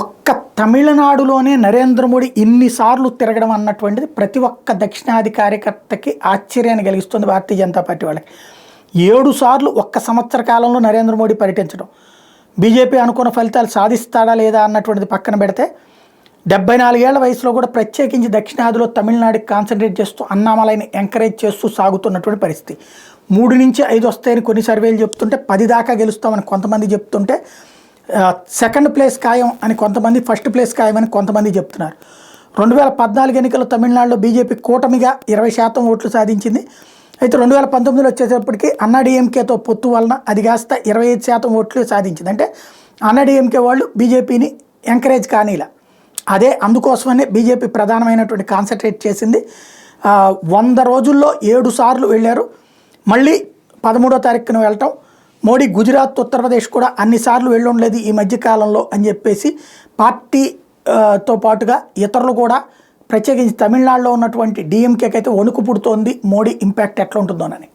ఒక్క తమిళనాడులోనే నరేంద్ర మోడీ ఇన్నిసార్లు తిరగడం అన్నటువంటిది ప్రతి ఒక్క దక్షిణాది కార్యకర్తకి ఆశ్చర్యాన్ని కలిగిస్తుంది భారతీయ జనతా పార్టీ వాళ్ళకి. 7 సార్లు ఒక్క సంవత్సర కాలంలో నరేంద్ర మోడీ పర్యటించడం, బీజేపీ అనుకున్న ఫలితాలు సాధిస్తాడా లేదా అన్నటువంటిది పక్కన పెడితే 74 ఏళ్ల వయసులో కూడా ప్రత్యేకించి దక్షిణాదిలో తమిళనాడుకి కాన్సన్ట్రేట్ చేస్తూ అన్నామలైని ఎంకరేజ్ చేస్తూ సాగుతున్నటువంటి పరిస్థితి. 3 నుంచి 5 వస్తాయని కొన్ని సర్వేలు చెప్తుంటే 10 దాకా గెలుస్తామని కొంతమంది చెప్తుంటే సెకండ్ ప్లేస్ ఖాయం అని కొంతమంది, ఫస్ట్ ప్లేస్ ఖాయం అని కొంతమంది చెప్తున్నారు. 2014 ఎన్నికల్లో తమిళనాడులో బీజేపీ కూటమిగా 20% ఓట్లు సాధించింది. అయితే 2019లో వచ్చేటప్పటికి అన్నాడీఎంకేతో పొత్తు వలన అది కాస్త 25% ఓట్లు సాధించింది. అంటే అన్నాడీఎంకే వాళ్ళు బీజేపీని ఎంకరేజ్ కానీలా. అదే అందుకోసమనే బీజేపీ ప్రధానమైనటువంటి కాన్సన్ట్రేట్ చేసింది. 100 రోజుల్లో 7 సార్లు వెళ్ళారు. మళ్ళీ 13వ తారీఖున వెళ్ళటం. మోడీ గుజరాత్, ఉత్తరప్రదేశ్ కూడా అన్నిసార్లు వెళ్ళి ఉండలేదు ఈ మధ్యకాలంలో అని చెప్పేసి పార్టీతో పాటుగా ఇతరులు కూడా, ప్రత్యేకించి తమిళనాడులో ఉన్నటువంటి డిఎంకేకి అయితే వణుకు పుడుతోంది మోడీ ఇంపాక్ట్ ఎట్లా ఉంటుందోనని.